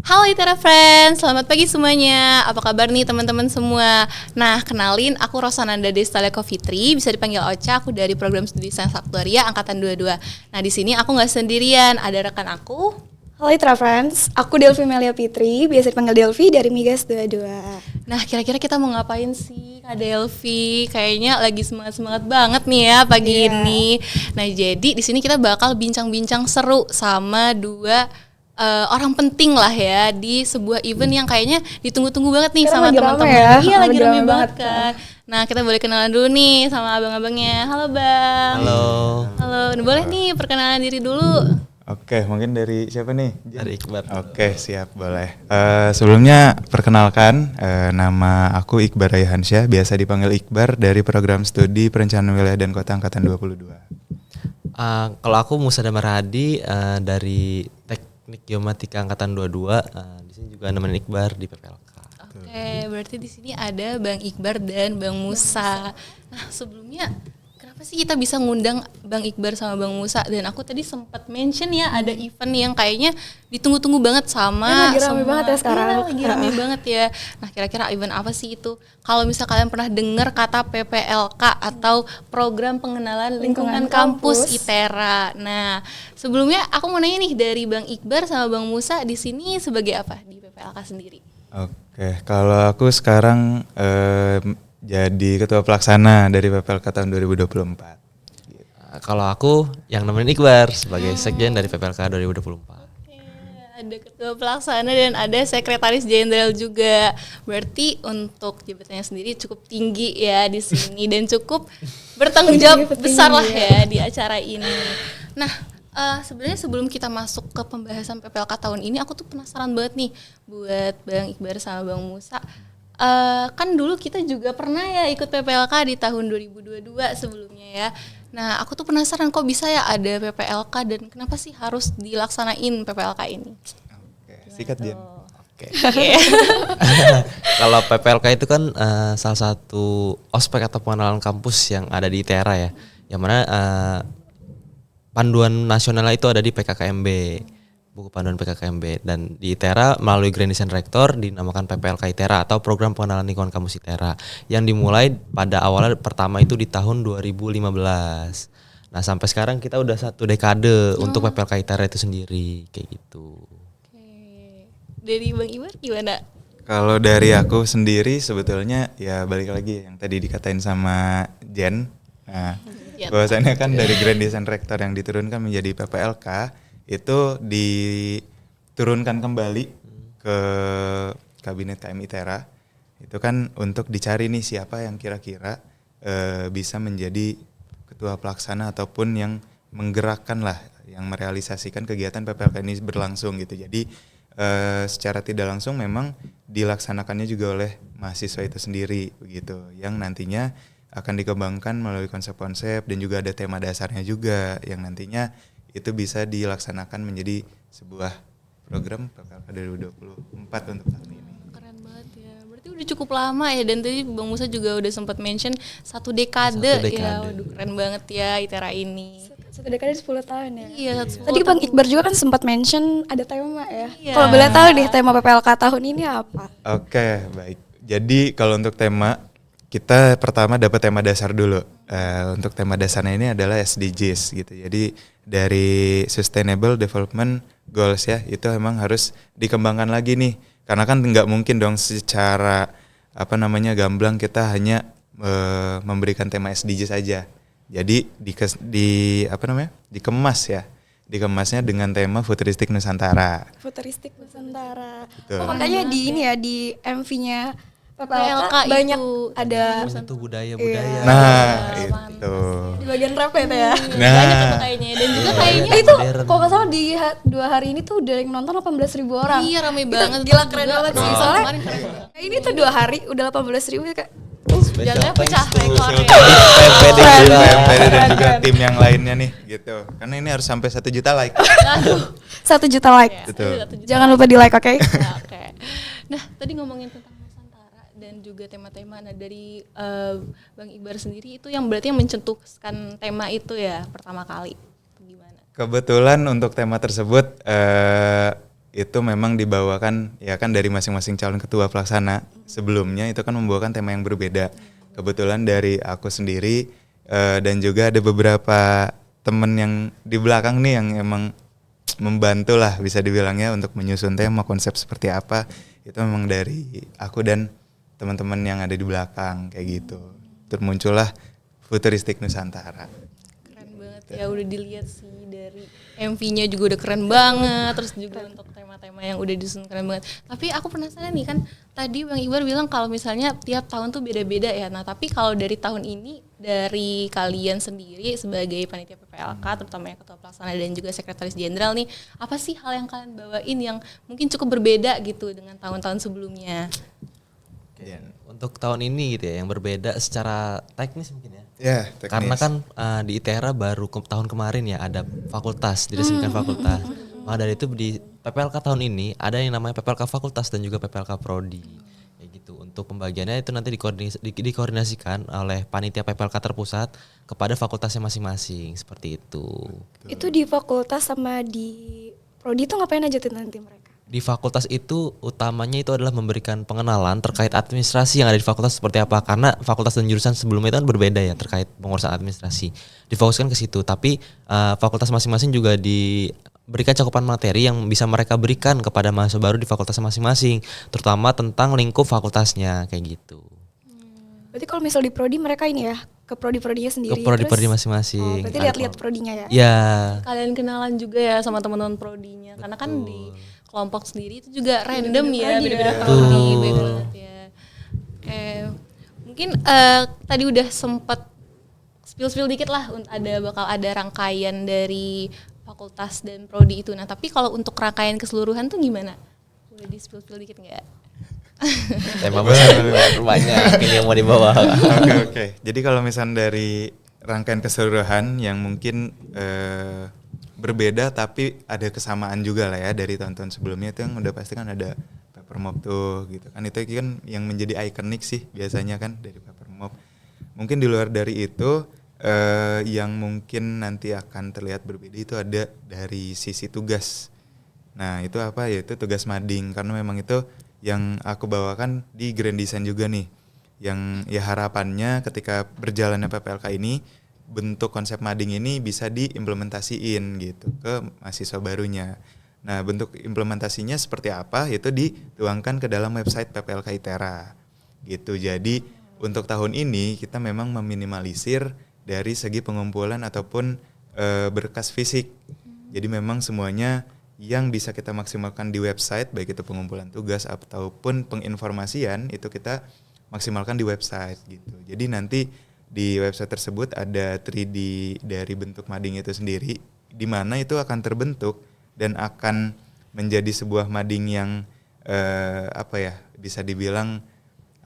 Halo ITERA Friends, selamat pagi semuanya. Apa kabar nih teman-teman semua? Nah, kenalin aku Rosananda Destaleko Fitri, bisa dipanggil Ocha. Aku dari program studi Sains Aktuaria angkatan 22. Nah, di sini aku nggak sendirian, ada rekan aku. Halo ITERA Friends, aku Delvi Melia Fitri, biasa dipanggil Delvi dari Migas 22. Nah, kira-kira kita mau ngapain sih Kak Delvi? Kayaknya lagi semangat-semangat banget nih ya pagi ini. Nah, jadi di sini kita bakal bincang-bincang seru sama dua orang penting lah ya di sebuah event yang kayaknya ditunggu-tunggu banget nih Sekarang sama lagi teman-teman. rame ya, Iya, lagi lagi rame rame banget banget kan. Nah, kita boleh kenalan dulu nih sama abang-abangnya. Halo Bang. Halo. Halo, nah, boleh nih perkenalan diri dulu. Oke, mungkin dari siapa nih? Dari Iqbar. Oke, siap, boleh. Sebelumnya perkenalkan, nama aku Iqbar Rayhansyah, biasa dipanggil Iqbar dari program studi Perencanaan Wilayah dan Kota Angkatan 22. Kalau aku Musa Damarhadi dari Teknik Geomatika Angkatan 22, di sini juga nemenin Iqbar di PPLK. Oke, berarti di sini ada Bang Iqbar dan Bang Musa. Nah, sebelumnya kenapa sih kita bisa ngundang Bang Iqbar sama Bang Musa? Dan aku tadi sempat mention ya ada event yang kayaknya ditunggu-tunggu banget sama Lagi rame banget ya sekarang. Iya, lagi rame banget ya. Nah, kira-kira event apa sih itu? Kalau misal kalian pernah dengar kata PPLK atau Program Pengenalan Lingkungan Kampus ITERA. Nah, sebelumnya aku mau nanya nih dari Bang Iqbar sama Bang Musa di sini sebagai apa di PPLK sendiri? Oke, kalau aku sekarang jadi ketua pelaksana dari PPLK tahun 2024. Kalau aku yang nemenin Iqbar sebagai sekjen dari PPLK 2024. Ada ketua pelaksana dan ada sekretaris jenderal juga. Berarti untuk jabatannya sendiri cukup tinggi ya di sini dan cukup bertanggung jawab besar lah ya di acara ini. Nah, sebenarnya sebelum kita masuk ke pembahasan PPLK tahun ini, aku tuh penasaran banget nih buat Bang Iqbar sama Bang Musa. Kan dulu kita juga pernah ya ikut PPLK di tahun 2022 sebelumnya ya. Nah, aku tuh penasaran kok bisa ya ada PPLK dan kenapa sih harus dilaksanain PPLK ini? Oke, sikat Jen. Oke. Kalau PPLK itu kan salah satu ospek atau pengenalan kampus yang ada di ITERA ya. Yang mana panduan nasional itu ada di PKKMB. Buku panduan PKKMB, dan di ITERA melalui Grand Design Rector dinamakan PPLK ITERA atau Program Pengenalan Lingkungan Kampus ITERA yang dimulai pada awalnya pertama itu di tahun 2015. Nah, sampai sekarang kita udah 1 dekade untuk PPLK ITERA itu sendiri kayak gitu. Oke. Dari Bang Iqbar gimana? Kalau dari aku sendiri sebetulnya ya balik lagi yang tadi dikatain sama Jen. Nah, bahwasannya kan dari Grand Design Rector yang diturunkan menjadi PPLK itu diturunkan kembali ke Kabinet KM ITERA. Itu kan untuk dicari nih siapa yang kira-kira bisa menjadi ketua pelaksana ataupun yang menggerakkan lah, yang merealisasikan kegiatan PPLK ini berlangsung gitu. Jadi secara tidak langsung memang dilaksanakannya juga oleh mahasiswa itu sendiri begitu, yang nantinya akan dikembangkan melalui konsep-konsep dan juga ada tema dasarnya juga yang nantinya itu bisa dilaksanakan menjadi sebuah program PPLK 2024 untuk tahun ini. Keren banget ya. Berarti udah cukup lama ya, dan tadi Bang Musa juga udah sempat mention 1 dekade. Ya. Waduh, keren banget ya ITERA ini. 1 dekade 10 tahun ya. Iya, Tadi Bang Iqbar juga kan sempat mention ada tema ya. Iya. Kalau boleh tahu nih tema PPLK tahun ini apa? Oke, baik. Jadi kalau untuk tema, kita pertama dapat tema dasar dulu. Untuk tema dasarnya ini adalah SDGs gitu. Jadi dari Sustainable Development Goals ya, itu memang harus dikembangkan lagi nih. Karena kan nggak mungkin dong secara gamblang kita hanya memberikan tema SDGs saja. Jadi dikemas ya. Dikemasnya dengan tema Futuristik Nusantara. Futuristik Nusantara. Betul. Oh, makanya di ini ya di MV-nya PPLK PPLK banyak itu ada Itu budaya-budaya. Nah, itu. di bagian rap ya itu ya. banyak itu kayaknya, dan juga kayaknya Itu kalau nggak salah di 2 hari ini tuh udah yang nonton 18.000 orang. iya rame Itu banget. gila, Itu keren juga banget sih. tahun Soalnya kemarin keren banget. ini tuh 2 hari udah 18.000 kayak Jangan pecah rekor ya. PPD juga. PPD dan juga tim yang lainnya nih gitu. Karena ini harus sampai 1 juta like. Aduh. 1 juta like. Betul. Jangan lupa di like, oke? Ya, oke. Nah, tadi ngomongin tentang Nusantara dan juga tema-tema dari Bang Iqbar sendiri itu yang berarti yang mencetuskan tema itu ya pertama kali. Itu gimana? Kebetulan untuk tema tersebut itu memang dibawakan ya kan dari masing-masing calon ketua pelaksana. Sebelumnya itu kan membawakan tema yang berbeda. Kebetulan dari aku sendiri dan juga ada beberapa temen yang di belakang nih yang emang membantu lah bisa dibilangnya untuk menyusun tema konsep seperti apa. Itu memang dari aku dan teman-teman yang ada di belakang kayak gitu. Termuncullah Futuristik Nusantara. Keren banget ya, udah dilihat sih dari MV-nya juga udah keren banget, terus juga untuk tema-tema yang udah disusun keren banget. Tapi aku penasaran nih kan, tadi Bang Iqbar bilang kalau misalnya tiap tahun tuh beda-beda ya. Nah tapi kalau dari tahun ini, dari kalian sendiri sebagai panitia PPLK, terutama yang ketua pelaksana dan juga sekretaris jenderal nih, apa sih hal yang kalian bawain yang mungkin cukup berbeda gitu dengan tahun-tahun sebelumnya? Untuk tahun ini gitu ya, yang berbeda secara teknis mungkin ya. Ya, teknis. Karena kan di ITERA baru tahun kemarin ya ada fakultas, diresmikan fakultas. Maka dari itu di PPLK tahun ini ada yang namanya PPLK fakultas dan juga PPLK prodi. Kayak gitu. Untuk pembagiannya itu nanti dikoordinasikan oleh panitia PPLK terpusat kepada fakultasnya masing-masing, seperti itu. Itu di fakultas sama di prodi itu ngapain aja tuh nanti mereka? Di fakultas itu utamanya itu adalah memberikan pengenalan terkait administrasi yang ada di fakultas seperti apa, karena fakultas dan jurusan sebelumnya itu kan berbeda ya terkait pengurusan administrasi. Difokuskan ke situ, tapi fakultas masing-masing juga diberikan cakupan materi yang bisa mereka berikan kepada mahasiswa baru di fakultas masing-masing, terutama tentang lingkup fakultasnya kayak gitu. Berarti kalau misal di prodi mereka ini ya ke prodi-prodinya sendiri. Ke prodi-prodi masing-masing. Berarti lihat-lihat prodinya ya. Ya. Kalian kenalan juga ya sama teman-teman prodinya, karena kan di kelompok sendiri itu juga random ya, beda-beda prodi, baik banget ya. Mungkin tadi udah sempat spill dikit lah, bakal ada rangkaian dari fakultas dan prodi itu. Nah tapi kalau untuk rangkaian keseluruhan tuh gimana? Boleh di spill dikit nggak? Tema besar banyak ini yang mau dibawa. Oke. Jadi kalau misalnya dari rangkaian keseluruhan yang mungkin berbeda tapi ada kesamaan juga lah ya dari tahun-tahun sebelumnya, itu yang udah pasti kan ada paper mop tuh gitu kan. Itu kan yang menjadi ikonik sih biasanya kan dari paper mop. Mungkin di luar dari itu yang mungkin nanti akan terlihat berbeda itu ada dari sisi tugas. Nah itu apa ya, itu tugas mading, karena memang itu yang aku bawakan di Grand Design juga nih, yang ya harapannya ketika berjalannya PPLK ini bentuk konsep mading ini bisa diimplementasiin gitu ke mahasiswa barunya. Nah bentuk implementasinya seperti apa itu dituangkan ke dalam website PPLK ITERA gitu. Jadi untuk tahun ini kita memang meminimalisir dari segi pengumpulan ataupun berkas fisik. Jadi memang semuanya yang bisa kita maksimalkan di website, baik itu pengumpulan tugas ataupun penginformasian, itu kita maksimalkan di website gitu. Jadi nanti di website tersebut ada 3D dari bentuk mading itu sendiri, di mana itu akan terbentuk dan akan menjadi sebuah mading yang bisa dibilang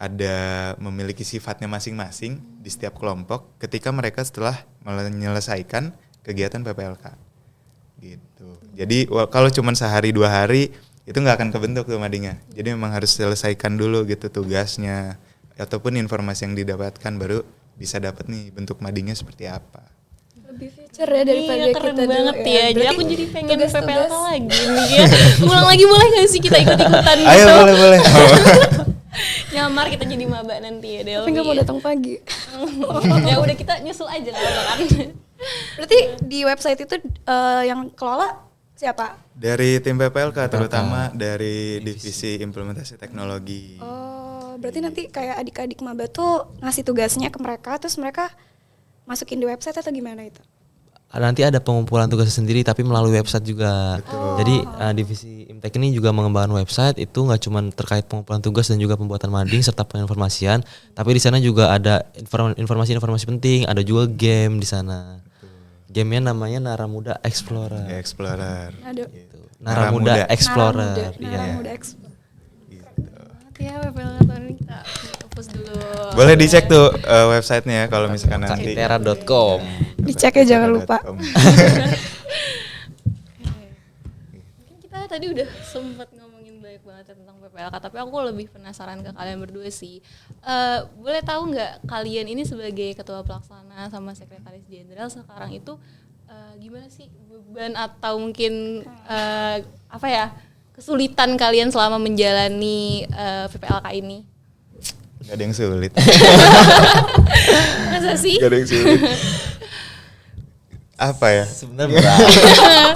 ada memiliki sifatnya masing-masing di setiap kelompok ketika mereka setelah menyelesaikan kegiatan PPLK gitu. Jadi kalau cuma sehari 2 hari itu nggak akan kebentuk tuh madingnya. Jadi memang harus selesaikan dulu gitu tugasnya ataupun informasi yang didapatkan, baru bisa dapat nih bentuk madingnya seperti apa. Lebih feature ya daripada keren kita banget dulu ya. Jadi aku jadi pengen tugas-tugas. PPLK lagi nih ya. Ngulang lagi boleh nggak sih kita ikut-ikutan gitu? Ayo boleh. Nyamar kita jadi maba nanti ya Delvi. Tapi nggak mau datang pagi. Ya udah kita nyusul aja nggak apa-apa kan. Berarti di website itu yang kelola siapa? Dari tim PPLK terutama dari divisi implementasi teknologi. Oh, berarti nanti kayak adik-adik maba tuh ngasih tugasnya ke mereka, terus mereka masukin di website atau gimana itu? Nanti ada pengumpulan tugas sendiri tapi melalui website juga. Jadi divisi Imtek ini juga mengembangkan website, itu nggak cuma terkait pengumpulan tugas dan juga pembuatan mading serta penginformasian, tapi di sana juga ada informasi-informasi penting, ada juga game di sana. Gamenya namanya Naramuda Explorer. Explorer. Aduh. Gitu. Naramuda Explorer. Naramuda Explorer. Ya PPLK tahun ini kita hapus dulu. Boleh dicek tuh websitenya ya kalau misalkan nanti. Kaitera.com. Dicek ya jangan lupa. Mungkin kita tadi udah sempat ngomongin banyak banget tentang PPLK, tapi aku lebih penasaran ke kalian berdua sih. Boleh tahu nggak kalian ini sebagai ketua pelaksana sama sekretaris jenderal sekarang itu gimana sih beban atau mungkin kesulitan kalian selama menjalani PPLK ini? Gak ada yang sulit. Masa sih? Gak ada yang sulit. Apa ya? Sebenarnya berat.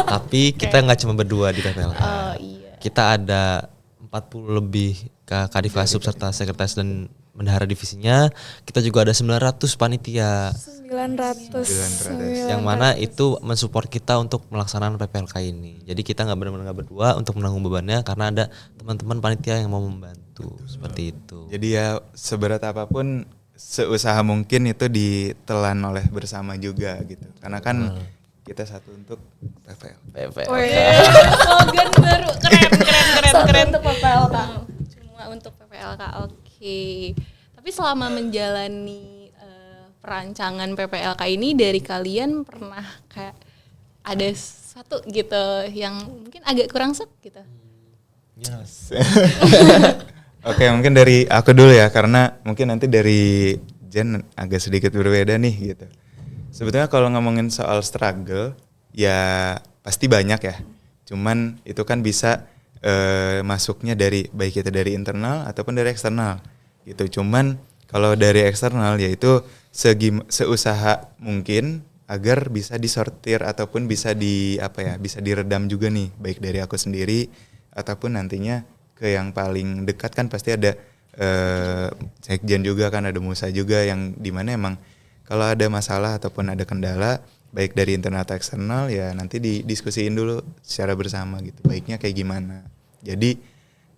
Tapi kita nggak cuma berdua di PPLK. Oh iya. Kita ada 40 lebih Kadif Kasub serta sekretaris dan bendahara divisinya. Kita juga ada 900 panitia. 900. Yang mana itu mensupport kita untuk melaksanakan PPLK ini. Jadi kita nggak benar-benar nggak berdua untuk menanggung bebannya karena ada teman-teman panitia yang mau membantu. Seperti itu. Jadi ya seberat apapun seusaha mungkin itu ditelan oleh bersama juga gitu. Karena kan kita satu untuk PPL. Slogan baru keren. Untuk PPLK. Cuma untuk PPLK. Oke. Tapi selama menjalani perancangan PPLK ini dari kalian pernah kayak ada satu gitu yang mungkin agak kurang sek gitu? Yes. Oke, mungkin dari aku dulu ya, karena mungkin nanti dari Jen agak sedikit berbeda nih gitu. Sebetulnya kalau ngomongin soal struggle, ya pasti banyak ya. Cuman itu kan bisa masuknya dari baik itu dari internal ataupun dari eksternal gitu. Cuman kalau dari eksternal yaitu seusaha mungkin agar bisa disortir ataupun bisa bisa diredam juga nih, baik dari aku sendiri ataupun nantinya ke yang paling dekat kan pasti ada sekjen juga kan, ada Musa juga yang dimana emang kalau ada masalah ataupun ada kendala baik dari internal atau eksternal ya nanti didiskusiin dulu secara bersama gitu, baiknya kayak gimana. Jadi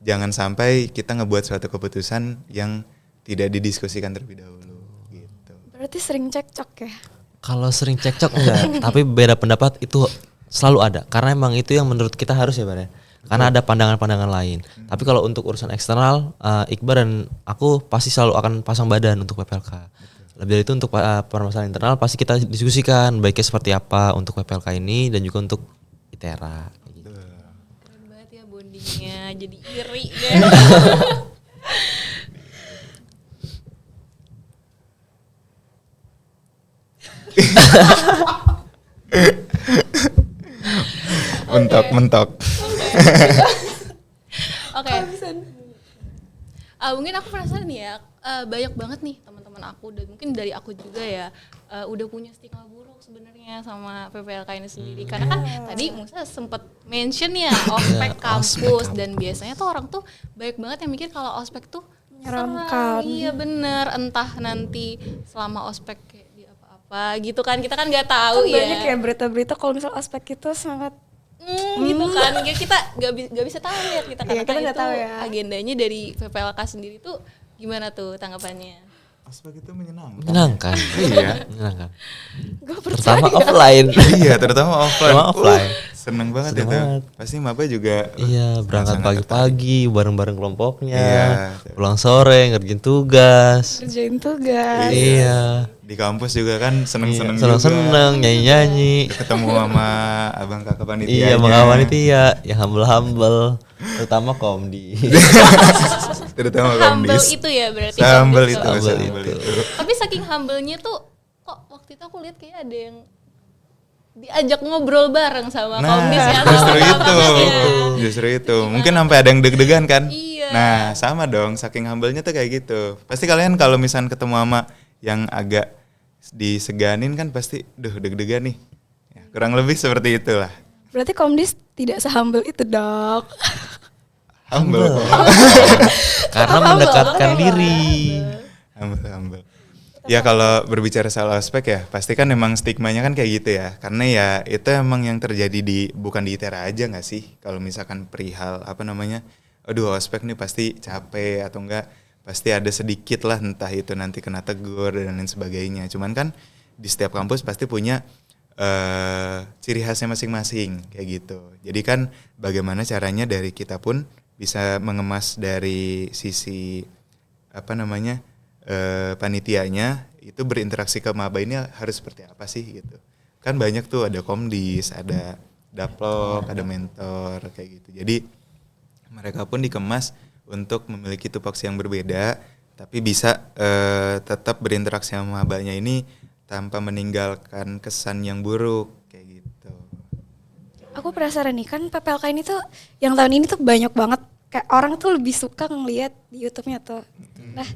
jangan sampai kita ngebuat suatu keputusan yang tidak didiskusikan terlebih dahulu gitu. Berarti sering cekcok ya? Kalau sering cekcok enggak, tapi beda pendapat itu selalu ada. Karena emang itu yang menurut kita harus ya Bar ya. Karena ada pandangan-pandangan lain. Tapi kalau untuk urusan eksternal, Iqbal dan aku pasti selalu akan pasang badan untuk PPLK. Lebih dari itu untuk permasalahan internal pasti kita diskusikan baiknya seperti apa untuk PPLK ini dan juga untuk ITERA. Keren banget ya bondingnya, jadi iri deh. Mentok. Oke. Mungkin aku penasaran nih ya, banyak banget nih teman-teman aku dan mungkin dari aku juga ya udah punya stigma buruk sebenarnya sama PPLK ini sendiri. Karena kan tadi Musa sempat mention ya ospek kampus dan biasanya tuh orang tuh banyak banget yang mikir kalau ospek tuh Menyeramkan. Iya bener, entah nanti selama ospek kayak di apa-apa gitu kan, kita kan nggak tahu Kan ya. banyak ya berita-berita kalau misal ospek itu sangat Gitu kan, ya kita nggak bisa tahu ya kita Iya, kita nggak itu tahu ya. agendanya dari PPLK sendiri tuh gimana tuh tanggapannya? Ospek itu menyenangkan. Menyenangkan. Iya. Menyenangkan. gue Terutama percaya. offline. Iya, terutama offline. Terutama offline. Seneng banget Seneng itu. banget. Pasti Maba juga. Iya, berangkat sangat pagi-pagi bareng-bareng kelompoknya. Iya. Pulang sore ngerjain tugas. Kerjain tugas. Iya. Di kampus juga kan seneng-seneng juga. Seneng-seneng nyanyi-nyanyi. Ketemu sama abang kakak panitia. Iya, mga panitia yang humble-humble, terutama Komdi. Terutama Humble Komdis. itu ya berarti. Humble Komdis itu, tuh. Humble humble itu. Tapi saking humble-nya tuh kok waktu itu aku lihat kayak ada yang diajak ngobrol bareng sama Komdis ya. justru sama itu. kakaknya. Justru itu. Mungkin sampai ada yang deg-degan kan? Iya. Nah, sama dong, saking humble-nya tuh kayak gitu. Pasti kalian kalau misalnya ketemu sama yang agak diseganin kan pasti deg-degan nih. Ya, kurang lebih seperti itulah. Berarti Komdis tidak sehumble itu, Dok. Humble. Karena mendekatkan diri. Humble. Ya kalau berbicara soal ospek ya, pasti kan emang stigmanya kan kayak gitu ya. Karena ya itu emang yang terjadi bukan di ITERA aja gak sih? Kalau misalkan perihal aduh ospek nih pasti capek atau enggak, pasti ada sedikit lah entah itu nanti kena tegur dan lain sebagainya. Cuman kan di setiap kampus pasti punya ciri khasnya masing-masing kayak gitu. Jadi kan bagaimana caranya dari kita pun bisa mengemas dari sisi panitianya itu berinteraksi ke maba ini harus seperti apa sih gitu. Kan banyak tuh ada komdis, ada daplok, ada mentor kayak gitu. Jadi mereka pun dikemas untuk memiliki tupoksi yang berbeda tapi bisa tetap berinteraksi sama mabanya ini tanpa meninggalkan kesan yang buruk kayak gitu. aku penasaran nih, kan PPLK ini tuh yang tahun ini tuh banyak banget kayak orang tuh lebih suka ngelihat di YouTube-nya tuh. Nah,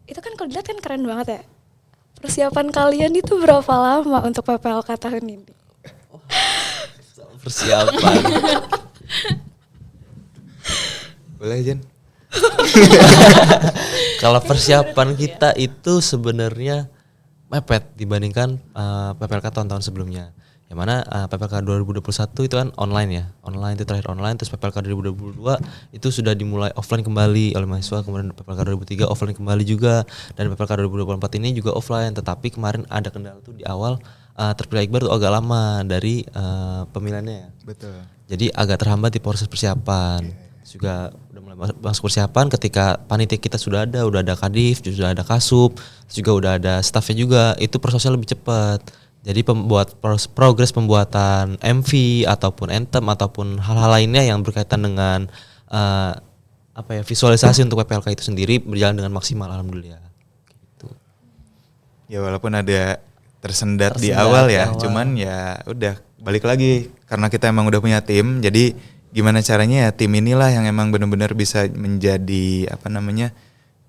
itu kan kalau dilihat kan keren banget ya. Persiapan kalian itu berapa lama untuk PPLK tahun ini? Persiapan. Boleh Jen? Kalau persiapan kita itu sebenarnya mepet dibandingkan PPLK tahun-tahun sebelumnya. Yang mana PPLK 2021 itu kan online ya. Online itu terakhir online, terus PPLK 2022 itu sudah dimulai offline kembali oleh mahasiswa, kemudian PPLK 2003 offline kembali juga, dan PPLK 2024 ini juga offline, tetapi kemarin ada kendala tuh di awal terpilih Iqbal tuh agak lama dari pemilihannya ya. Betul. Jadi agak terhambat di proses persiapan. Juga udah mulai masuk persiapan ketika panitia kita sudah ada kadif, sudah ada kasub, juga udah ada staffnya juga, itu prosesnya lebih cepat. Jadi progres pembuatan MV ataupun anthem ataupun hal-hal lainnya yang berkaitan dengan visualisasi untuk PPLK itu sendiri berjalan dengan maksimal, alhamdulillah. Gitu. Ya walaupun ada tersendat di awal ya, cuman ya udah balik lagi karena kita emang udah punya tim, jadi gimana caranya ya tim inilah yang emang benar-benar bisa menjadi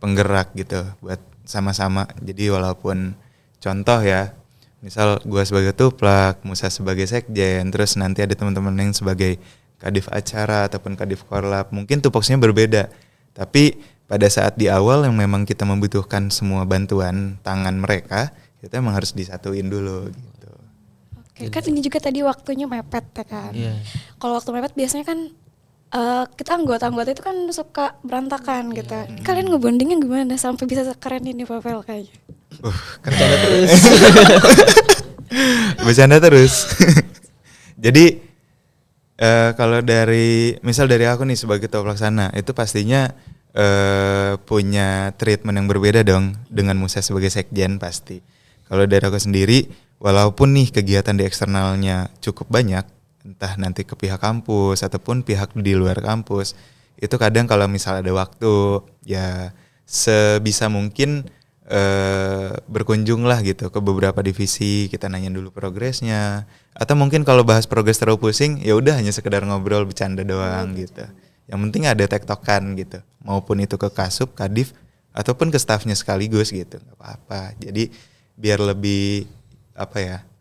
penggerak gitu buat sama-sama. Jadi walaupun contoh ya, misal gue sebagai tuplak, Musa sebagai sekjen, terus nanti ada teman-teman yang sebagai kadif acara ataupun kadif korlap, mungkin tupoksinya berbeda, tapi pada saat di awal yang memang kita membutuhkan semua bantuan tangan mereka, itu emang harus disatuin dulu gitu. Oke, kan ini juga tadi waktunya mepet ya kan. Kalau waktu mepet biasanya kan kita anggota-anggota itu kan suka berantakan gitu. Kalian ngebondingnya gimana sampai bisa sekeren ini PPLK kayaknya? Bercanda terus. Bercanda terus. Jadi kalau dari aku nih sebagai ketua pelaksana, itu pastinya punya treatment yang berbeda dong dengan Musa sebagai sekjen pasti. Kalau dari aku sendiri, walaupun nih kegiatan di eksternalnya cukup banyak, entah nanti ke pihak kampus ataupun pihak di luar kampus, itu kadang kalau misal ada waktu, ya sebisa mungkin berkunjung lah gitu ke beberapa divisi, kita nanya dulu progresnya, atau mungkin kalau bahas progres terlalu pusing, ya udah hanya sekedar ngobrol bercanda doang gitu. Yang penting ada tektokan gitu, maupun itu ke kasub, kadif, ataupun ke staffnya sekaligus gitu, nggak apa-apa. Jadi biar lebih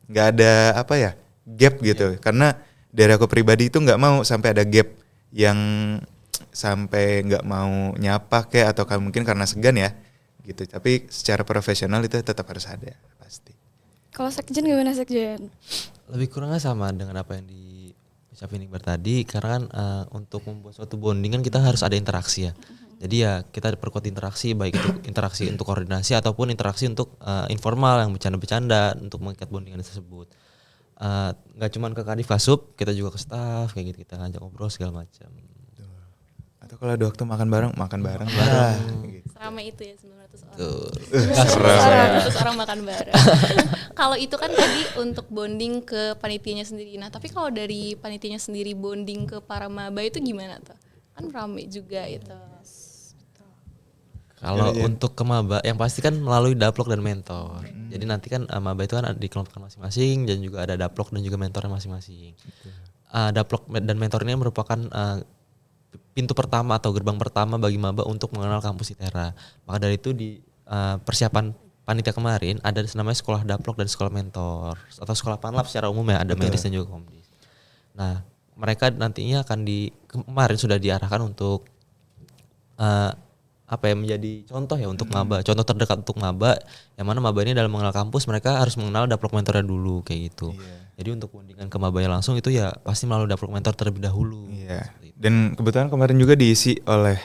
nggak ada gap gitu. Karena dari aku pribadi itu nggak mau sampai ada gap yang sampai nggak mau nyapa atau mungkin karena segan ya gitu. Tapi secara profesional itu tetap harus ada pasti. Kalau sekjen gimana sekjen? Lebih kurangnya sama dengan apa yang diucapin Iqbal tadi, karena kan untuk membuat suatu bonding kan kita harus ada interaksi ya. Jadi ya kita perkuat interaksi, baik itu interaksi untuk koordinasi ataupun interaksi untuk informal yang bercanda-bercanda untuk mengikat bondingan tersebut. Nggak cuma ke kadif kasub, kita juga ke staff kayak gitu, kita ngajak ngobrol segala macam. Atau kalau ada waktu makan bareng. Gitu. Seramai itu ya 900 orang. 900 orang makan bareng. Kalau itu kan tadi untuk bonding ke panitianya sendiri. Nah, tapi kalau dari panitianya sendiri bonding ke para maba itu gimana tuh? Kan ramai juga itu. Kalau untuk ke maba yang pasti kan melalui daplok dan mentor. Jadi nanti kan maba itu kan dikelompokkan masing-masing dan juga ada daplok dan juga mentornya masing-masing. Daplok dan mentor ini merupakan pintu pertama atau gerbang pertama bagi maba untuk mengenal kampus ITERA. Maka dari itu di persiapan panitia kemarin ada namanya sekolah daplok dan sekolah mentor atau sekolah panlap secara umum ya, ada medis dan juga komdis. Nah, mereka nantinya akan kemarin sudah diarahkan untuk menjadi contoh ya untuk maba, contoh terdekat untuk maba, yang mana maba ini dalam mengenal kampus mereka harus mengenal daplok mentornya dulu kayak gitu. Jadi untuk bondingan ke mabanya langsung itu ya pasti melalui daplok mentor terlebih dahulu. Dan kebetulan kemarin juga diisi oleh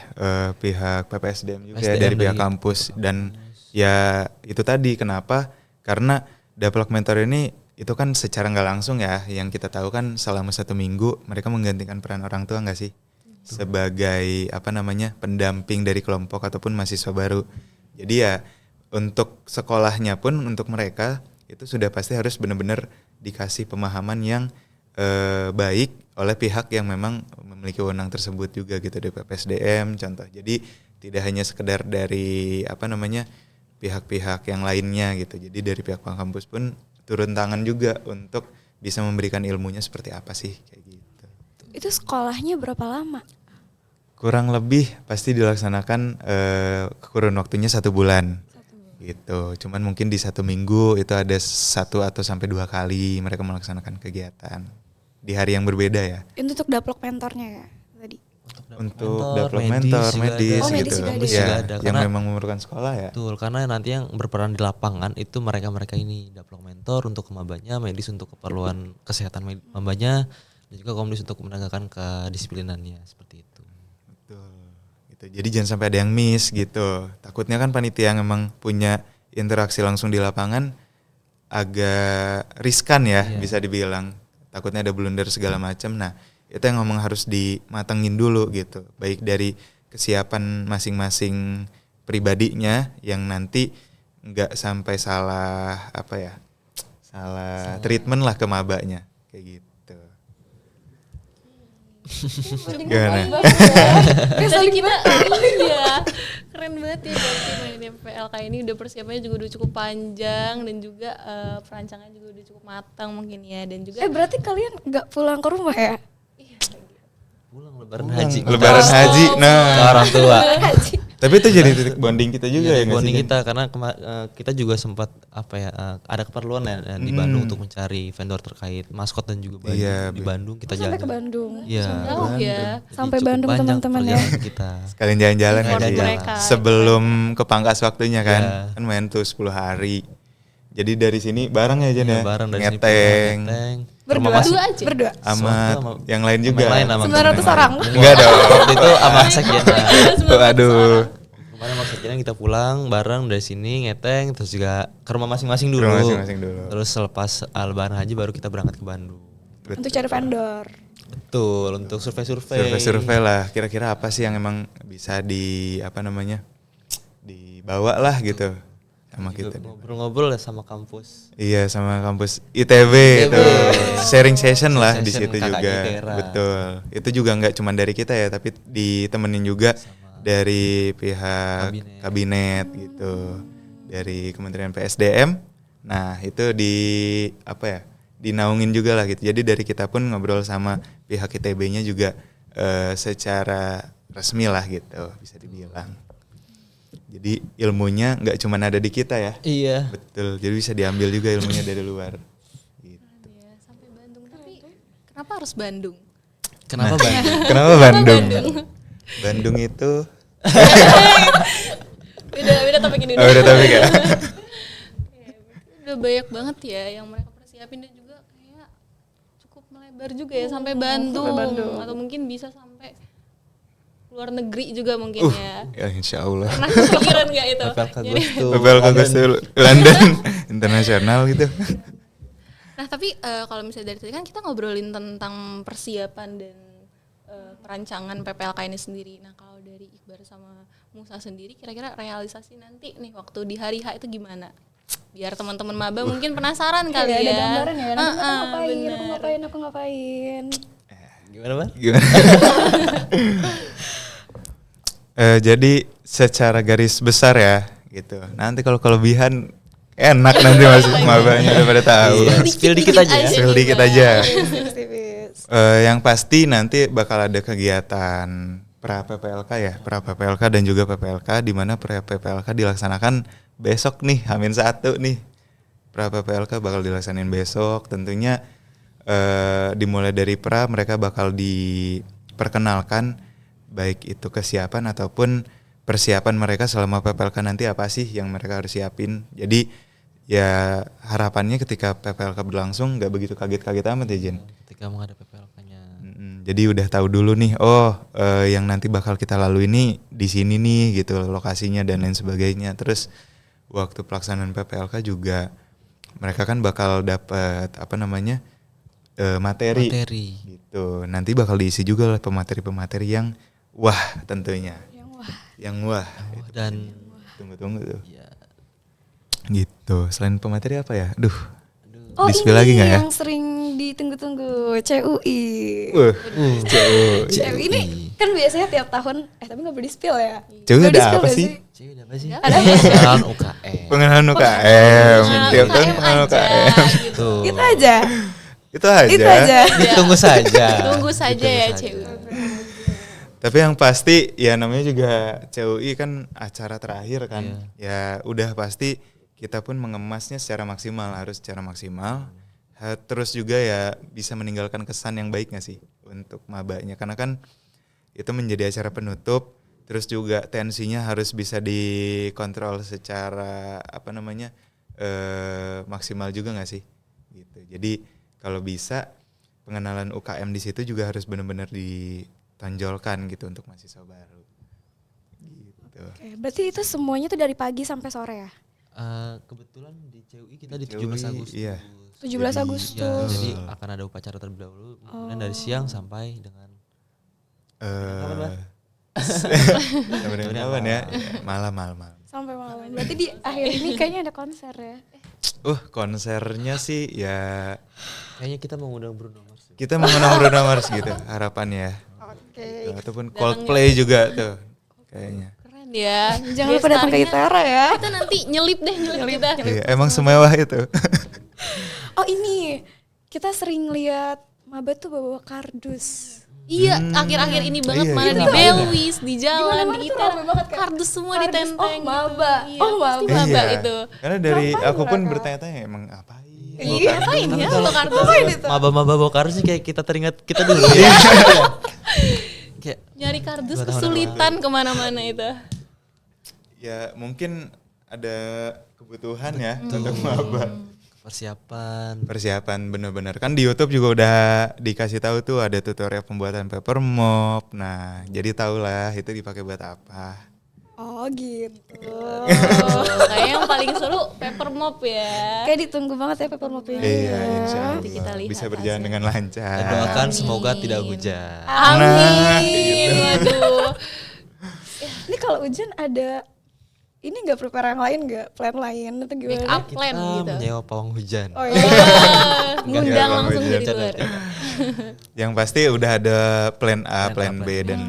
pihak PPSDM juga ya, dari pihak kampus. Dan ya itu tadi kenapa, karena daplok mentor ini itu kan secara nggak langsung ya, yang kita tahu kan selama 1 minggu mereka menggantikan peran orang tua nggak sih? Sebagai pendamping dari kelompok ataupun mahasiswa baru. Jadi ya untuk sekolahnya pun untuk mereka itu sudah pasti harus benar-benar dikasih pemahaman yang baik oleh pihak yang memang memiliki wewenang tersebut juga gitu, dari PPSDM contoh. Jadi tidak hanya sekedar dari pihak-pihak yang lainnya gitu. Jadi dari pihak kampus pun turun tangan juga untuk bisa memberikan ilmunya seperti apa sih kayak gitu. Itu sekolahnya berapa lama? Kurang lebih pasti dilaksanakan kurun waktunya 1 bulan. Gitu. Cuman mungkin di 1 minggu itu ada 1 atau sampai 2 kali mereka melaksanakan kegiatan di hari yang berbeda ya. Itu untuk daplok mentornya ya tadi. Untuk develop mentor, medis Oh, medis gitu. juga ada. Ya, ada. yang Karena- memang memerlukan sekolah ya. Betul, karena nanti yang berperan di lapangan itu mereka-mereka ini, daplok mentor untuk mabanya, medis untuk keperluan kesehatan mabanya, dan juga komdis untuk menegakkan kedisiplinannya seperti itu. Betul. Gitu. Jadi jangan sampai ada yang miss gitu. Takutnya kan panitia yang memang punya interaksi langsung di lapangan agak riskan ya, bisa dibilang. Takutnya ada blunder segala macam. Nah, itu yang ngomong harus dimatengin dulu gitu. Baik dari kesiapan masing-masing pribadinya yang nanti nggak sampai salah salah treatment lah ke mabanya kayak gitu. Gimana? Dari kita iya keren banget ya berarti main PLK ini udah persiapannya juga udah cukup panjang dan juga perancangannya juga udah cukup matang mungkin ya dan juga Berarti kalian nggak pulang ke rumah ya? Pulang lebaran haji. Lebaran haji. Nah, Ke orang tua. tapi itu jadi titik bonding kita juga ya nggak sih, Bonding Jen? kita karena kita juga sempat ada keperluan ya di Bandung untuk mencari vendor terkait maskot dan juga baju Iya, di Bandung kita Sampai jalan. ke Bandung. Iya. jauh ya. Jadi Sampai cukup Bandung banyak teman-teman ya. perjalanan kita. Sekalian jalan-jalan Effort ya sih. mereka. Sebelum kepangkas waktunya kan. Iya. Kan main tuh 10 hari. Jadi dari sini bareng ya Jen Iya, ya. bareng dari sini Ngeteng. ngeteng. Berdua Masih- Berdua. Sama Sama- yang lain juga. Yang lain sama 900 orang. Enggak dong. Waktu itu sama sekjennya. Tuh, aduh. Kemarin maksudnya kita pulang bareng dari sini ngeteng terus juga ke rumah masing-masing dulu. Ke rumah masing-masing dulu. Terus selepas lebaran haji baru kita berangkat ke Bandung. Untuk cari vendor. Betul, untuk survei-survei. Survei lah. Kira-kira apa sih yang emang bisa dibawa lah gitu sama Juga kita. ngobrol-ngobrol ya sama kampus. Iya, sama kampus ITB itu. Sharing session lah di Session situ kakak juga. Itera. Betul. Itu juga nggak cuma dari kita ya, tapi ditemenin juga dari pihak kabinet gitu. Dari Kementerian PSDM. Nah, itu dinaungin juga lah gitu. Jadi dari kita pun ngobrol sama pihak ITB-nya juga secara resmi lah gitu, bisa dibilang. Jadi ilmunya nggak cuma ada di kita ya. Iya. Betul, jadi bisa diambil juga ilmunya dari luar. Gitu. Ya, sampai Bandung tapi kenapa harus Bandung? Kenapa Bandung? Kenapa Bandung? Bandung itu Beda topik ini. udah topik ya. Udah banyak banget ya yang mereka persiapin dan juga kayak cukup melebar juga ya sampai Bandung. Atau mungkin bisa sampai luar negeri juga mungkin ya. Ya insya Allah. Pernah kepikiran nggak itu? PPLK Jadi- Ghostul. PPLK Ghostul London internasional gitu. Nah tapi kalau misalnya dari tadi kan kita ngobrolin tentang persiapan dan perancangan PPLK ini sendiri. Nah kalau dari Iqbar sama Musa sendiri kira-kira realisasi nanti nih waktu di hari H itu gimana? Biar teman-teman maba mungkin penasaran kali Ada ya. gambaran ya. Nanti bener. aku ngapain. Gimana, Bang? Gimana? Jadi secara garis besar ya gitu. Nanti kalau kelebihan enak nanti masih mabanya udah pada tahu. Iya, spill dikit aja ya. Spill nih, dikit Mbak. aja. Tipis-tipis. Yang pasti nanti bakal ada kegiatan pra PPLK dan juga PPLK, di mana pra PPLK dilaksanakan besok nih, H-1 nih. Pra PPLK bakal dilaksanain besok, tentunya dimulai dari pra mereka bakal diperkenalkan baik itu kesiapan ataupun persiapan mereka selama PPLK nanti apa sih yang mereka harus siapin. Jadi ya harapannya ketika PPLK berlangsung nggak begitu kaget-kaget amat ya Jen. Ketika menghadapi PPLK-nya. Jadi udah tahu dulu nih, yang nanti bakal kita lalui ini di sini nih gitu lokasinya dan lain sebagainya. Terus waktu pelaksanaan PPLK juga mereka kan bakal dapat materi gitu. Nanti bakal diisi juga oleh pemateri-pemateri yang wah tentunya. Yang wah. Dan Tunggu tuh. ya, Gitu. Selain pemateri apa ya? Aduh. Oh Di-spill ini lagi nggak ya? yang sering ditunggu-tunggu CUI. CUI ini kan biasanya tiap tahun, tapi nggak boleh di-spill ya. CUI Boleh ada di-spill apa nggak sih? Cewek ada apa sih? Ada apa? Pengenalan UKM. Pengenalan UKM. Tiap tahun UKM pengenalan aja UKM. gitu. Tuh. Gitu aja. Itu aja. Itu aja. Ditunggu saja. Tunggu saja ya CUI. Tapi yang pasti ya namanya juga CUI kan acara terakhir kan. Ya udah pasti kita pun mengemasnya secara maksimal, harus secara maksimal. Terus juga ya bisa meninggalkan kesan yang baik gak sih untuk mabanya. Karena kan itu menjadi acara penutup. Terus juga tensinya harus bisa dikontrol secara maksimal juga gak sih? Gitu. Jadi kalau bisa pengenalan UKM di situ juga harus benar-benar ditonjolkan gitu untuk mahasiswa baru. Gitu. Oke, berarti itu semuanya tuh dari pagi sampai sore ya? Kebetulan di CUI kita di 17 Agustus. Iya. 17 Agustus. Ya, jadi akan ada upacara terlebih dahulu, kemudian dari siang sampai dengan kapan, Mbak? Sampai kapan ya? Malam. Sampai malam. Berarti di akhir ini kayaknya ada konser ya? Konsernya sih ya Kayaknya kita mengundang Bruno Mars. kita mengundang Bruno Mars gitu harapannya. Oke. Ataupun Coldplay juga tuh kayaknya. Keren ya. Jangan lupa datang ke ITERA ya. Kita nanti nyelip kita. Iya, emang semewah itu. Oh ini, kita sering lihat maba tuh bawa kardus. Iya, akhir-akhir ini banget Iya, mana iya. di Belwis, di jalan, Gimana-mana di tuh ITERA, rame banget kan? kardus semua Kardus, ditenteng. oh, maba. Iya, Oh, pasti maba. maba Iya. itu. Karena dari Ngapain aku pun mereka? bertanya-tanya emang ngapain? Iya. Ngapain ya lo kardus? Maba-maba bawa kardus sih kayak kita teringat kita dulu ya. Kayak Nyari kardus 2 tahun kesulitan kemana-mana itu. Ya mungkin ada kebutuhan ya untuk maba. Persiapan bener-bener kan di YouTube juga udah dikasih tahu tuh ada tutorial pembuatan paper mop. Nah, jadi tahulah itu dipakai buat apa. Oh gitu. Kayak yang paling seru paper mop ya. Kayak ditunggu banget ya paper mopnya. Iya, insya Nanti kita Allah lihat bisa berjalan dengan kita lancar. doakan semoga tidak hujan. Amin. Nah, gitu. Waduh. Ini kalau hujan ada ini nggak prepare yang lain nggak? Plan lain atau Make gimana? up plan Kita gitu. menyewa pawang hujan. Oh iya. Ngundang Enggak, langsung Bang, dari hujan. luar. Yang pasti udah ada plan A, Plan plan A, B dan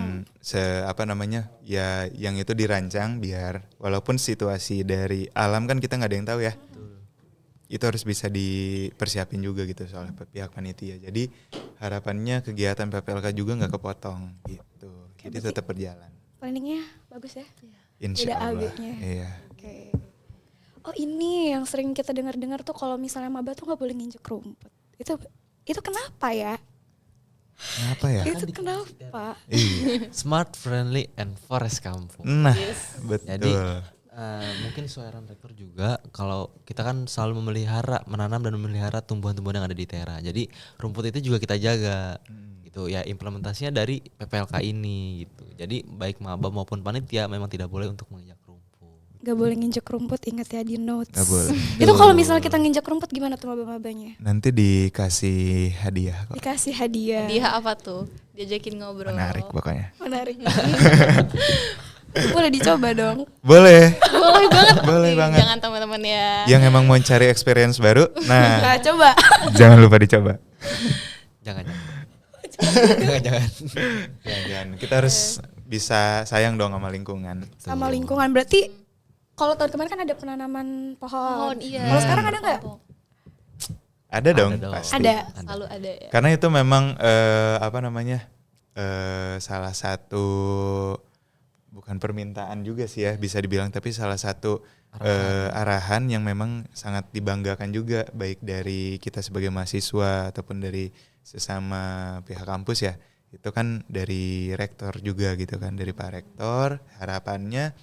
ya yang itu dirancang biar walaupun situasi dari alam kan kita nggak ada yang tahu ya. Itu harus bisa dipersiapin juga gitu soal pihak panitia. Jadi harapannya kegiatan PPLK juga nggak kepotong gitu. Jadi tetap berjalan. Planningnya bagus ya? Insya Beda Allah. AB-nya. Iya. Oke. Oh ini yang sering kita dengar-dengar tuh kalau misalnya maba tuh nggak boleh nginjek rumput. Itu kenapa ya? Kenapa ya? Itu kenapa? Iya. Smart, friendly, and forest kampung. Nah, betul. Jadi mungkin suara rektor juga kalau kita kan selalu menanam dan memelihara tumbuhan-tumbuhan yang ada di ITERA. Jadi rumput itu juga kita jaga. Gitu ya, implementasinya dari PPLK ini gitu. Jadi baik maba maupun panitia memang tidak boleh untuk menginjak rumput. Gak boleh nginjek rumput, ingat ya di notes. Nggak boleh. Itu kalau misalnya kita nginjek rumput gimana tuh maba-mabanya? Nanti dikasih hadiah kok. Dikasih hadiah. Dia apa tuh? Diajakin ngobrol. Menarik pokoknya. Menarik. Boleh dicoba dong. Boleh. Boleh banget. Boleh Ih, banget. Jangan teman-teman ya. Yang emang mau cari experience baru, nah Nah, coba. jangan lupa dicoba. Jangan. Jangan. Kita harus bisa sayang dong sama lingkungan. Sama lingkungan. Berarti kalau tahun kemarin kan ada penanaman pohon. Oh, iya. Kalau sekarang ada nggak? Ada dong, Ada dong. pasti. Ada. Selalu ada ya. Karena itu memang salah satu bukan permintaan juga sih ya bisa dibilang, tapi salah satu arahan yang memang sangat dibanggakan juga baik dari kita sebagai mahasiswa ataupun dari sesama pihak kampus ya. Itu kan dari rektor juga gitu kan, dari Pak Rektor. Harapannya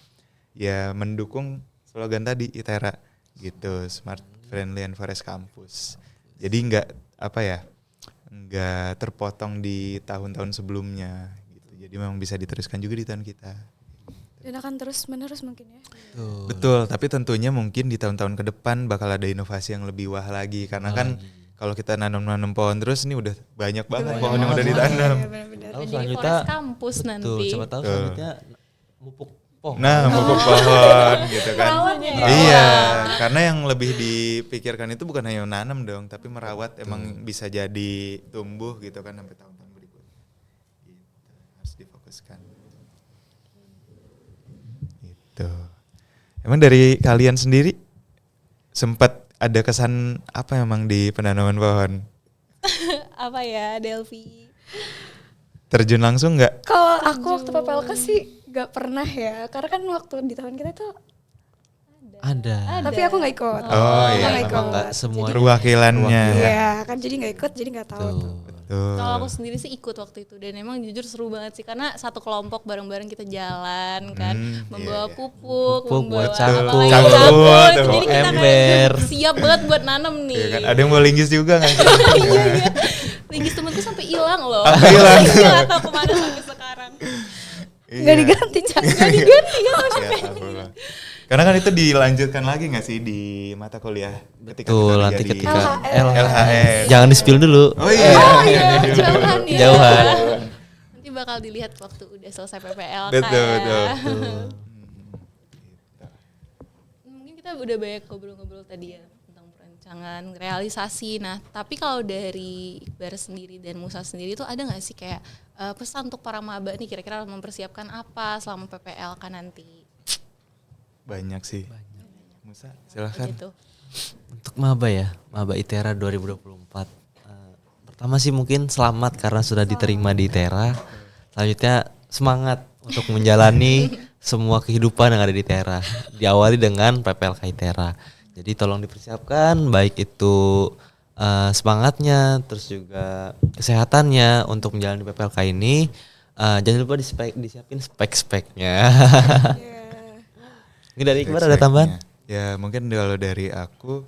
ya mendukung slogan tadi ITERA gitu, Smart, Friendly, and Forest Campus. Jadi nggak terpotong di tahun-tahun sebelumnya gitu. Jadi memang bisa diteruskan juga di tahun kita. Dan akan terus menerus mungkin ya. Betul, tapi tentunya mungkin di tahun-tahun ke depan bakal ada inovasi yang lebih wah lagi karena kan kalau kita nanam pohon terus ini udah banyak banget pohon yang udah ditanam. Tahu Jadi selanjutnya forest kampus betul, nanti. siapa tahu selanjutnya mupuk pohon. Nah, pupuk pohon gitu kan. Merawatnya ya? Iya, karena yang lebih dipikirkan itu bukan hanya nanam dong, tapi merawat emang bisa jadi tumbuh gitu kan sampai tahun-tahun berikutnya. Gitu. Harus difokuskan. Gitu. Emang dari kalian sendiri sempat ada kesan apa emang di penanaman pohon? Apa ya, Delvi? Terjun langsung nggak? Kalau aku waktu PPLK sih gak pernah ya, karena kan waktu di tahun kita itu Ada. tapi aku gak ikut. Oh, iya. Nggak Memang ikut. nggak semua Perwakilannya. Iya kan, jadi gak ikut, jadi gak tahu tuh. tuh. Betul. Kalau aku sendiri sih ikut waktu itu dan emang jujur seru banget sih karena satu kelompok bareng-bareng kita jalan kan, membawa pupuk, Pupuk membawa buat cangkul. apa lagi, Cangkul, cangkul. tuh. Jadi kita Ember. kayak siap banget buat nanam nih. Iya kan? Ada yang bawa linggis juga nggak sih? Iya. Linggis temenku sampai hilang loh. Hilang. Nggak tahu kemana sampai sekarang. Gak diganti, Cak. Gak diganti kan? Ya Allah. Karena kan itu dilanjutkan lagi nggak sih di mata kuliah ketika Betul, kita nanti jadi ketika LHS. Jangan di-spill dulu. Oh iya. Jauhan ya. Jauhan. Nanti bakal dilihat waktu udah selesai PPL Betul, ya. betul. Mungkin kita udah banyak ngobrol-ngobrol tadi ya tentang perancangan, realisasi. Nah, tapi kalau dari Iqbar sendiri dan Musa sendiri tuh ada nggak sih kayak pesan untuk para maba nih kira-kira mempersiapkan apa selama PPLK nanti? Banyak sih. Musa, silahkan. Gitu. Untuk maba ya, maba ITERA 2024. Pertama sih mungkin selamat karena sudah diterima di ITERA. Selanjutnya semangat untuk menjalani semua kehidupan yang ada di ITERA. Diawali dengan PPLK ITERA. Jadi tolong dipersiapkan baik itu semangatnya, terus juga kesehatannya untuk menjalani PPLK ini. Jangan lupa disiapin spek-speknya. Ini dari Iqbar ada tambahan? Ya mungkin kalau dari aku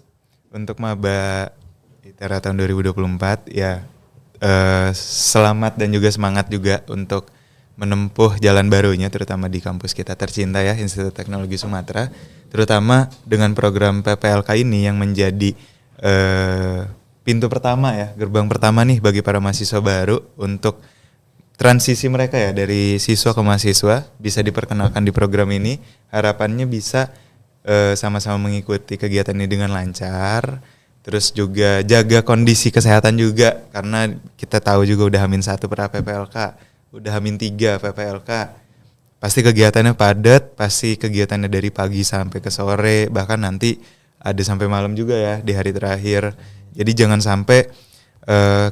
untuk maba ITERA tahun 2024 ya selamat dan juga semangat juga untuk menempuh jalan barunya terutama di kampus kita tercinta ya Institut Teknologi Sumatera, terutama dengan program PPLK ini yang menjadi pintu pertama ya, gerbang pertama nih bagi para mahasiswa baru untuk transisi mereka ya dari siswa ke mahasiswa bisa diperkenalkan di program ini. Harapannya bisa sama-sama mengikuti kegiatan ini dengan lancar. Terus juga jaga kondisi kesehatan juga karena kita tahu juga udah H-1 pra PPLK, udah H-3 PPLK. Pasti kegiatannya padat, pasti kegiatannya dari pagi sampai ke sore, bahkan nanti ada sampai malam juga ya di hari terakhir. Jadi jangan sampai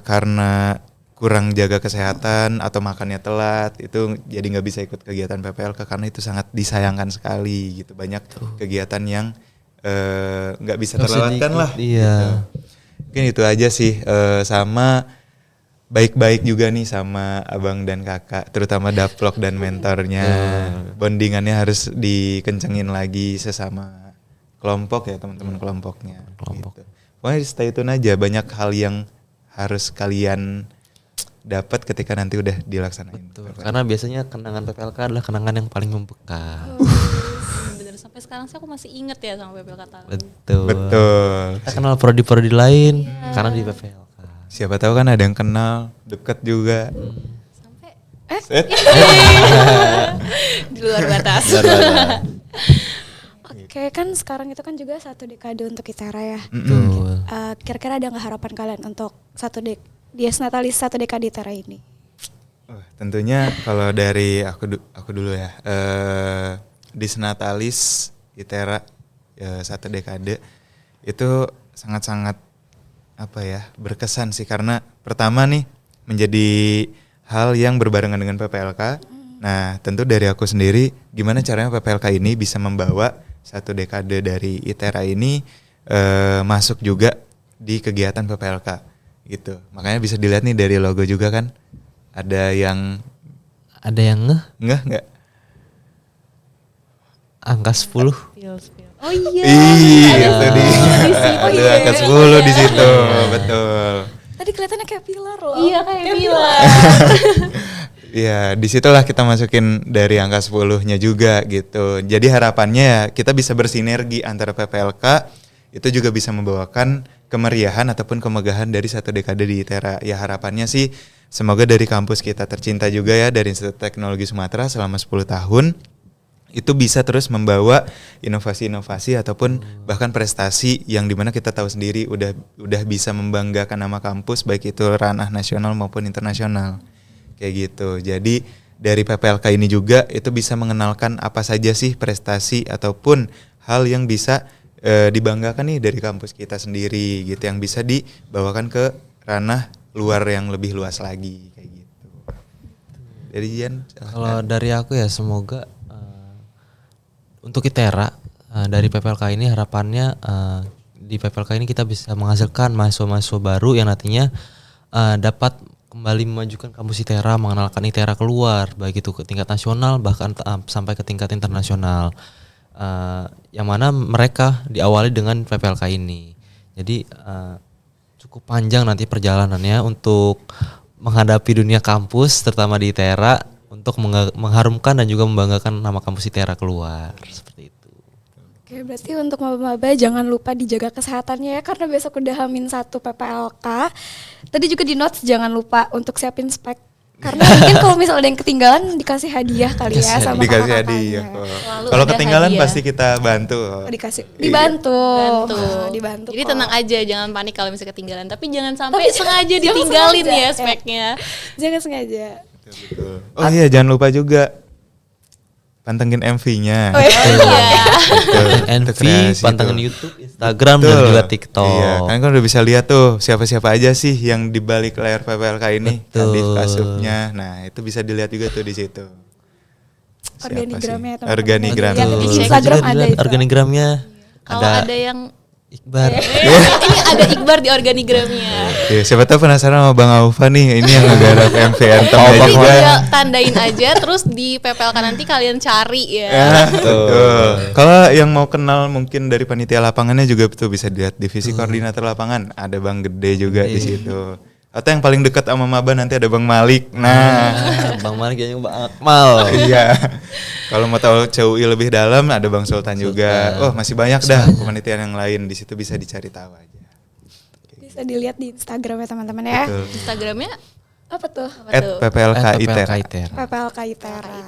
karena kurang jaga kesehatan atau makannya telat itu jadi nggak bisa ikut kegiatan PPLK karena itu sangat disayangkan sekali gitu. Banyak kegiatan yang nggak bisa terlewatkan lah. Iya. Gitu. Mungkin itu aja sih, sama baik-baik juga nih sama abang dan kakak, terutama Daplok dan mentornya. Bondingannya harus dikencengin lagi sesama kelompok ya, teman-teman kelompoknya. Kelompok. Gitu. Pokoknya stay tune aja, banyak hal yang harus kalian dapat ketika nanti udah dilaksanain. Betul. Karena biasanya kenangan PPLK adalah kenangan yang paling membekas. Bener, sampai sekarang sih aku masih inget ya sama PPLK tahun. Betul. Betul. Kita kenal prodi-prodi lain karena di PPLK. Siapa tahu kan ada yang kenal, deket juga. Sampai di luar batas. Oke, kan sekarang itu kan juga 1 dekade untuk ITERA ya. Betul. Kira-kira ada nggak harapan kalian untuk Dies Natalis 1 dekade ITERA ini? Tentunya kalau dari aku dulu ya, Dies Natalis ITERA 1 dekade itu sangat-sangat berkesan sih karena pertama nih menjadi hal yang berbarengan dengan PPLK. Nah tentu dari aku sendiri gimana caranya PPLK ini bisa membawa 1 dekade dari ITERA ini masuk juga di kegiatan PPLK gitu. Makanya bisa dilihat nih dari logo juga kan ada yang nggak angka 10. Oh iya. Itu dia. Ada angka 10 di situ, betul. Tadi kelihatannya kayak pilar loh. Iya kayak pilar. Ya, disitulah kita masukin dari angka 10-nya juga gitu. Jadi harapannya ya kita bisa bersinergi antara PPLK itu juga bisa membawakan kemeriahan ataupun kemegahan dari 1 dekade di ITERA. Ya harapannya sih semoga dari kampus kita tercinta juga ya dari Institut Teknologi Sumatera selama 10 tahun itu bisa terus membawa inovasi-inovasi ataupun bahkan prestasi yang dimana kita tahu sendiri udah bisa membanggakan nama kampus baik itu ranah nasional maupun internasional kayak gitu. Jadi dari PPLK ini juga itu bisa mengenalkan apa saja sih prestasi ataupun hal yang bisa dibanggakan nih dari kampus kita sendiri gitu yang bisa dibawakan ke ranah luar yang lebih luas lagi kayak gitu. Jadi Jan, Kalau dari aku ya semoga untuk ITERA dari PPLK ini harapannya di PPLK ini kita bisa menghasilkan mahasiswa-mahasiswa baru yang nantinya dapat kembali memajukan kampus ITERA, mengenalkan ITERA keluar, baik itu ke tingkat nasional bahkan sampai ke tingkat internasional. Yang mana mereka diawali dengan PPLK ini. Jadi cukup panjang nanti perjalanannya untuk menghadapi dunia kampus, terutama di ITERA, untuk mengharumkan dan juga membanggakan nama kampus ITERA keluar. Seperti itu. Oke, berarti untuk maba-maba jangan lupa dijaga kesehatannya ya, karena besok udah H-1 PPLK. Tadi juga di notes jangan lupa untuk siapin spek. Karena mungkin kalau misalnya ada yang ketinggalan dikasih hadiah kali ya sama dikasih kakak-kakaknya. hadiah. Kalau ada ketinggalan hadiah. pasti kita bantu. Dibantu. Bantu. Dibantu. Jadi kok. tenang aja, jangan panik kalau misalnya ketinggalan. Tapi jangan sampai sengaja ditinggalin sengaja, ya speknya. Jangan sengaja. Betul. Oh iya, jangan lupa juga pantengin MV-nya. Oh, iya. NV, pantengin YouTube, Instagram dan Betul. juga TikTok. Iya, kan udah bisa lihat tuh siapa-siapa aja sih yang di balik layar PPLK ini. Betul. Kadif Kasubnya. Nah, itu bisa dilihat juga tuh di situ. Siapa Organigramnya sih? teman-teman. Organigram. Yang di Betul. Instagram Juga ada dilihat itu. organigramnya. Kalau ada yang Iqbar. ini ada Iqbar di organigramnya. Iya, siapa tahu penasaran sama Bang Aufa nih, ini yang ngegarap MV Anthem Jadi juga. tinggal tandain aja, terus di PPLK nanti kalian cari ya. Betul. Kalau yang mau kenal mungkin dari panitia lapangannya juga betul bisa dilihat divisi koordinator lapangan, ada Bang Gede juga di situ. Atau yang paling dekat sama maba nanti ada Bang Malik. Nah, Bang Malik dan juga Bang Akmal. iya. Kalau mau tahu CUI lebih dalam ada Bang Sultan juga. Oh, masih banyak dah kepanitiaan yang lain, di situ bisa dicari tahu aja. Bisa dilihat di Instagram ya teman-teman ya. Betul. Instagramnya Apa tuh? @PPLK ITERA. ITERA. PPLK ITERA.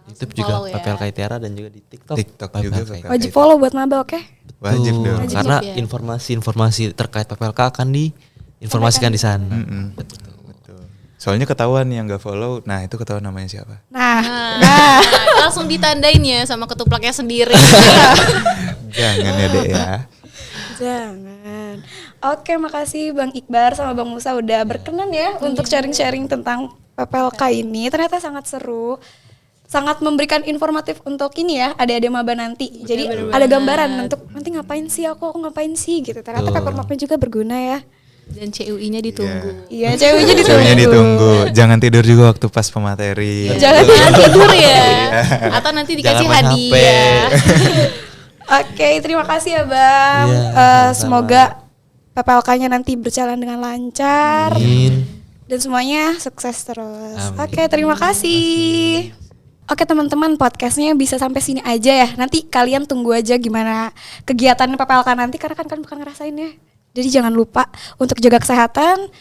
YouTube juga Follow ya. PPLK ITERA dan juga di TikTok. TikTok juga PPLK. PPLK. Wajib follow buat maba, oke? Wajib Betul. dong. Karena ya. informasi-informasi terkait PPLK akan diinformasikan di sana. Betul. Soalnya ketahuan yang nggak follow, nah itu ketahuan namanya siapa? Nah, Nah, langsung ditandain ya sama ketuplaknya sendiri. Jangan ya Dek ya. jangan. Oke, makasih Bang Iqbar sama Bang Musa udah berkenan ya untuk sharing-sharing tentang PPLK ini. Ternyata sangat seru. Sangat memberikan informatif untuk ini ya, adik-adik maba nanti. Jadi ada gambaran untuk nanti ngapain sih aku ngapain sih gitu. Ternyata paper mapnya juga berguna ya. Dan CUI-nya ditunggu. Iya, ceweknya ditunggu. Ceweknya ditunggu. Jangan tidur juga waktu pas pemateri. Jangan Tidur ya. Atau nanti dikasih Jangan main HP. hadiah. Oke, terima kasih ya Bang. Iya, sama-sama. Semoga PPLK-nya nanti berjalan dengan lancar. Amin. Dan semuanya sukses terus. Amin. Oke, terima kasih. Oke teman-teman, podcastnya bisa sampai sini aja ya. Nanti kalian tunggu aja gimana kegiatan PPLK nanti, karena kan kalian bakal ngerasain ya. Jadi jangan lupa untuk jaga kesehatan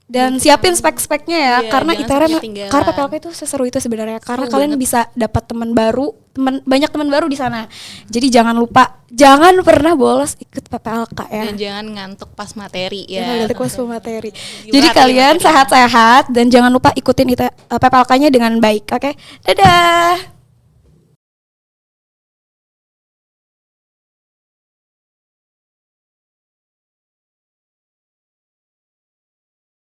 dan siapin spek-speknya ya. Iya, Karena jangan ITERA, sampai ketinggalan. karena PPLK itu seseru itu sebenarnya. Karena Seru kalian banget. bisa dapat teman baru, banyak teman baru di sana. Jadi jangan lupa, jangan pernah bolos ikut PPLK ya. Dan jangan ngantuk pas materi Ya, ya. dari kelas materi. Diperhatiin Jadi kalian materi. sehat-sehat dan jangan lupa ikutin PPLK-nya dengan baik. Oke, dadah.